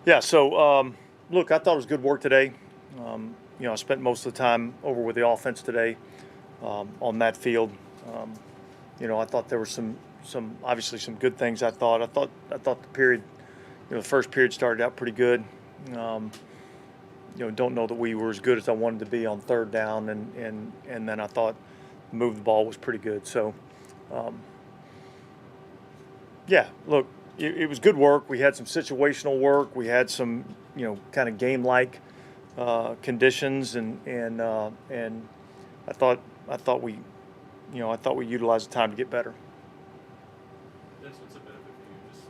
Yeah, so look, I thought it was good work today. I spent most of the time over with the offense today on that field. Um, I thought there were some obviously some good things. I thought the period, the first period started out pretty good. Um, don't know that we were as good as I wanted to be on third down, and then I thought move the ball was pretty good. So um, yeah, look, it was good work. We had some situational work. We had some, kind of game-like conditions, and I thought I thought we, I thought we utilized the time to get better. That's what's a benefit for you, just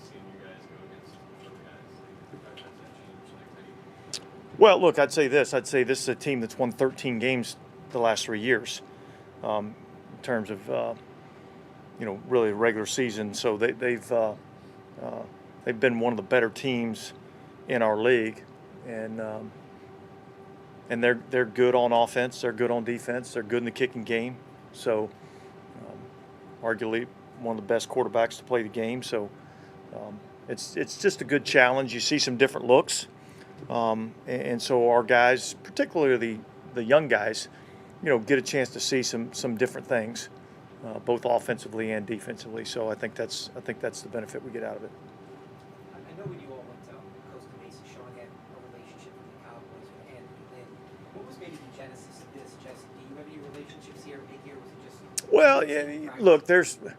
seeing you guys go against other guys. Like, how does that change? Like, how do you prepare for it? Well, look, I'd say this. I'd say this is a team that's won 13 games the last 3 years, in terms of really the regular season. So they've been one of the better teams in our league, and they're good on offense. They're good on defense. They're good in the kicking game. So arguably one of the best quarterbacks to play the game. So it's just a good challenge. You see some different looks, and so our guys, particularly the young guys, get a chance to see some different things, both offensively and defensively. So I think that's the benefit we get out of it. I know when you all went to Costa Mesa, Sean had a relationship with the Cowboys with Anthony Lynn. What was maybe the genesis of this, Jesse? Do you have any relationships here, big here? Was it just Well, seeing yeah, practice? look,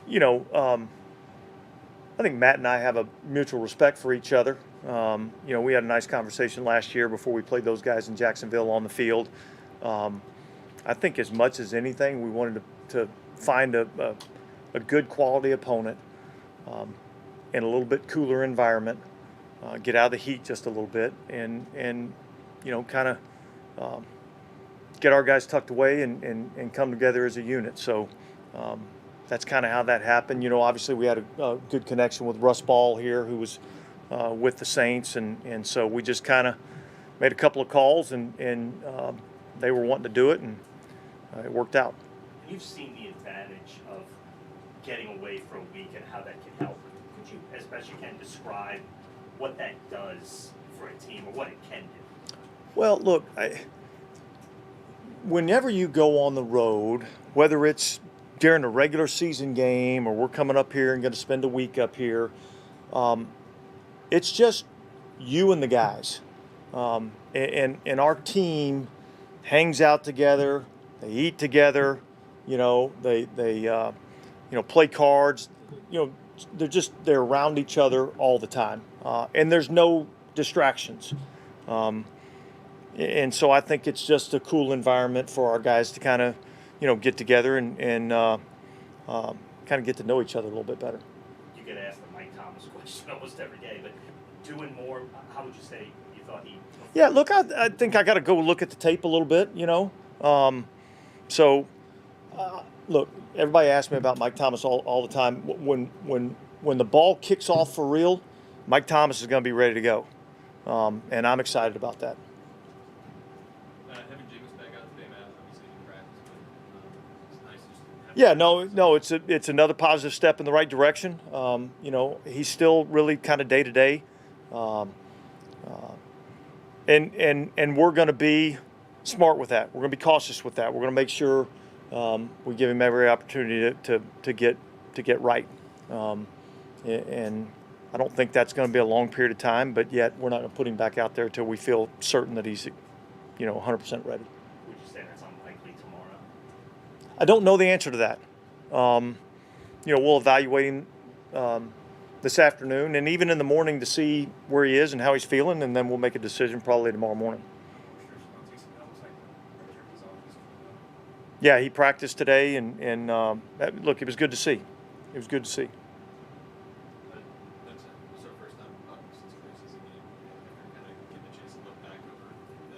you know, um, I think Matt and I have a mutual respect for each other. We had a nice conversation last year before we played those guys in Jacksonville on the field. Um, I think as much as anything, we wanted to find a good quality opponent um, in a little bit cooler environment, get out of the heat just a little bit, and kind of um, get our guys tucked away and come together as a unit. So um, that's kind of how that happened. Obviously we had a good connection with Russ Ball here, who was with the Saints, and so we just kind of made a couple of calls, and they were wanting to do it, and it worked out. And you've seen the advantage of getting away for a week and how that can help. Could you, as best you can, describe what that does for a team or what it can do? Well, look, whenever you go on the road, whether it's during a regular season game or we're coming up here and going to spend a week up here, um, it's just you and the guys. And our team hangs out together. They eat together. They play cards. You know, they're around each other all the time, and there's no distractions. Um, and so I think it's just a cool environment for our guys to kind of, get together and kind of get to know each other a little bit better. You get asked the Mike Thomas question almost every day, but doing more, how would you say you thought he Yeah, performed? look, I think I got to go look at the tape a little bit. Um, so, look, everybody asks me about Mike Thomas all the time. When the ball kicks off for real, Mike Thomas is going to be ready to go, and I'm excited about that. Having Jameis back out today, Matt, obviously in practice, but it's nice to just have Yeah, him back no, on the no, field. it's another positive step in the right direction. He's still really kind of day to day, um, uh, and we're going to be smart with that. We're going to be cautious with that. We're going to make sure we give him every opportunity to get right. Um, and I don't think that's going to be a long period of time, but yet we're not going to put him back out there until we feel certain that he's 100% ready. Would you say that's unlikely tomorrow? I don't know the answer to that. Um, we'll evaluate him this afternoon and even in the morning to see where he is and how he's feeling, and then we'll make a decision probably tomorrow morning. I'm sure Sean takes it almost like the return his office. Yeah, he practiced today, and look, it was good to see. It was good to see. But that's it. This is our first time talking since the preseason game. After kind of getting a chance to look back over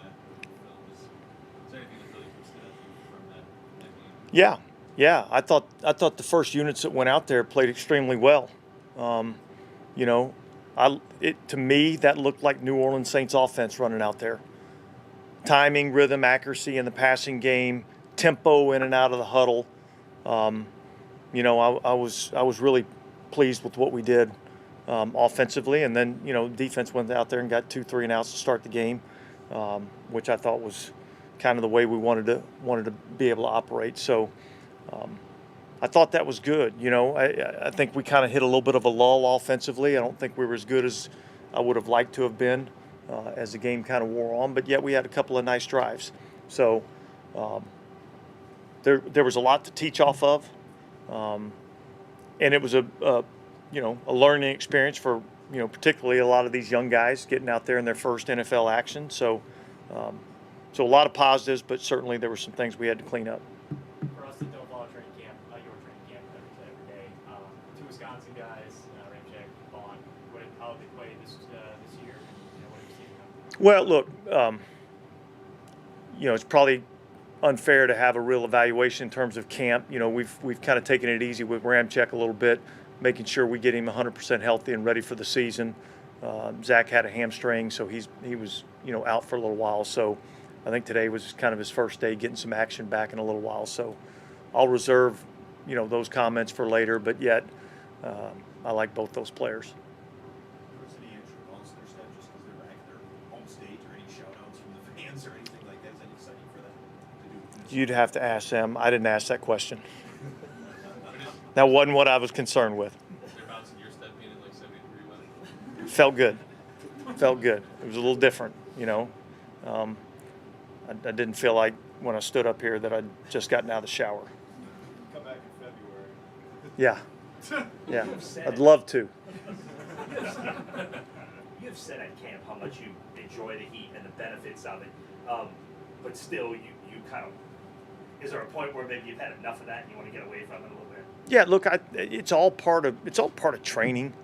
that film, is there anything that really stood out to you from that game? Yeah, yeah. I thought the first units that went out there played extremely well. Um, you know, to me that looked like New Orleans Saints offense running out there. Timing, rhythm, accuracy in the passing game, tempo in and out of the huddle. I was really pleased with what we did offensively, and then defense went out there and got 2 3 and outs to start the game, which I thought was kind of the way we wanted to be able to operate. So I thought that was good. I think we kind of hit a little bit of a lull offensively. I don't think we were as good as I would have liked to have been as the game kind of wore on, but yet we had a couple of nice drives. So there was a lot to teach off of, and it was a learning experience for particularly a lot of these young guys getting out there in their first NFL action. So a lot of positives, but certainly there were some things we had to clean up. For us that don't follow training camp, your training camp every day, 2 Wisconsin guys, Ramczyk, Vaughn, how did they play this year? What have you seen them? Well, look, it's probably unfair to have a real evaluation in terms of camp. We've kind of taken it easy with Ramczyk a little bit, making sure we get him 100% healthy and ready for the season. Zach had a hamstring, so he was out for a little while. So I think today was kind of his first day getting some action back in a little while. So I'll reserve those comments for later. But yet, I like both those players. Was any extra bonus in their step just because they're back at their home state, or any shout outs from the fans or anything like that? Is that exciting for them to do? You'd have to ask them. I didn't ask that question. That wasn't what I was concerned with. They're bouncing your step being in like 70-degree weather. Felt good. It was a little different, I didn't feel like when I stood up here that I'd just gotten out of the shower. Come back in February. Yeah, I'd love to. You have said at camp how much you enjoy the heat and the benefits of it, but still, you kind of. Is there a point where maybe you've had enough of that and you want to get away from it a little bit? Yeah, look, it's all part of training.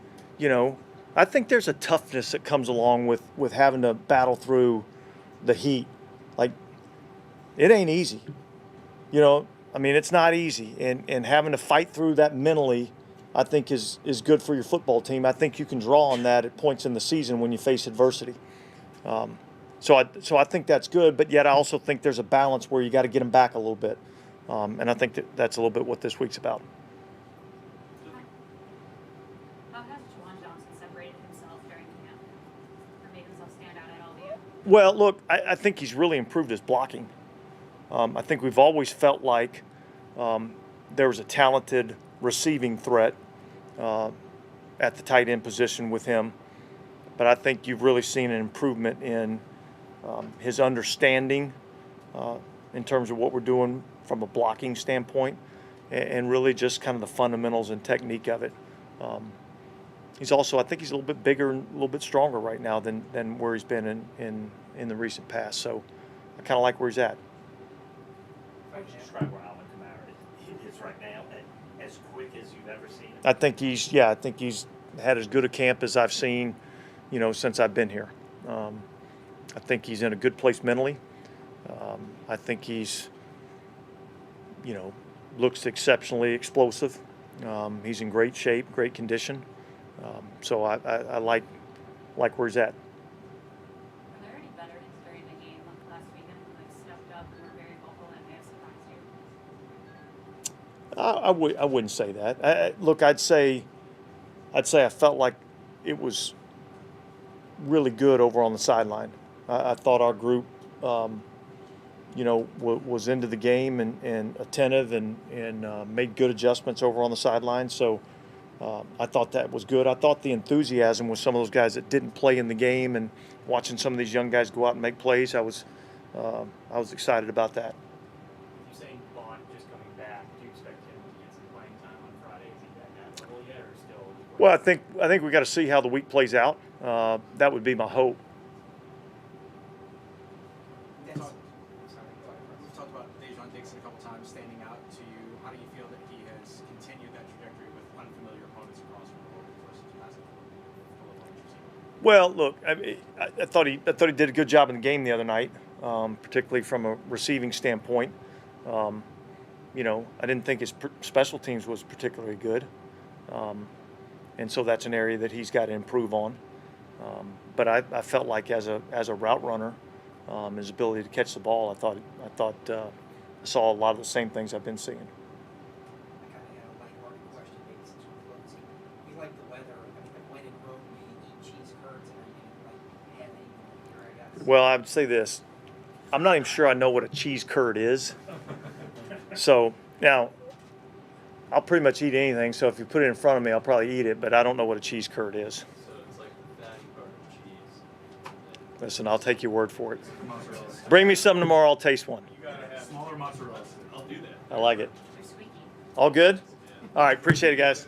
I think there's a toughness that comes along with having to battle through the heat. Like, it ain't easy. It's not easy, and having to fight through that mentally, I think is good for your football team. I think you can draw on that at points in the season when you face adversity. So I think that's good, but yet I also think there's a balance where you got to get them back a little bit, and I think that's a little bit what this week's about. How has Juwan Johnson separated himself during camp or made himself stand out at all to you? Well, look, I think he's really improved his blocking. I think we've always felt like there was a talented receiving threat at the tight end position with him, but I think you've really seen an improvement in his understanding in terms of what we're doing from a blocking standpoint, and really just kind of the fundamentals and technique of it. He's also, I think he's a little bit bigger and a little bit stronger right now than where he's been in the recent past. So I kind of like where he's at. How would you describe where Alvin Kamara is right now, and as quick as you've ever seen him? I think he's had as good a camp as I've seen, since I've been here. I think he's in a good place mentally. I think he's, looks exceptionally explosive. He's in great shape, great condition. So I like where he's at. Were there any veterans during the game last weekend who stepped up and were very vocal and may have surprised you? I wouldn't say that. Look, I'd say I felt like it was really good over on the sideline. I thought our group, was into the game and attentive and made good adjustments over on the sideline. So I thought that was good. I thought the enthusiasm with some of those guys that didn't play in the game and watching some of these young guys go out and make plays, I was excited about that. You're saying Vaughn just coming back. Do you expect him to get some playing time on Friday? Is he at that level yet, or still? Well, I think we got to see how the week plays out. That would be my hope. That's, We've talked about Dejon Dixon a couple times standing out to you. How do you feel that he has continued that trajectory with unfamiliar opponents across the board versus passing Well, look, I thought he did a good job in the game the other night, particularly from a receiving standpoint. I didn't think his special teams was particularly good, and so that's an area that he's got to improve on. But I felt like as a route runner, his ability to catch the ball, I thought I saw a lot of the same things I've been seeing. I kind of have a lighthearted question, maybe since we're closing. We like the weather. When and Well, I would say this. I'm not even sure I know what a cheese curd is. So now, I'll pretty much eat anything. So if you put it in front of me, I'll probably eat it. But I don't know what a cheese curd is. So it's like the fatty part of cheese. Listen, I'll take your word for it. Mozzarella. Bring me some tomorrow. I'll taste one. You gotta have Smaller mozzarella. I'll do that. I like it. They're squeaky. All good? Yeah. All right. Appreciate it, guys.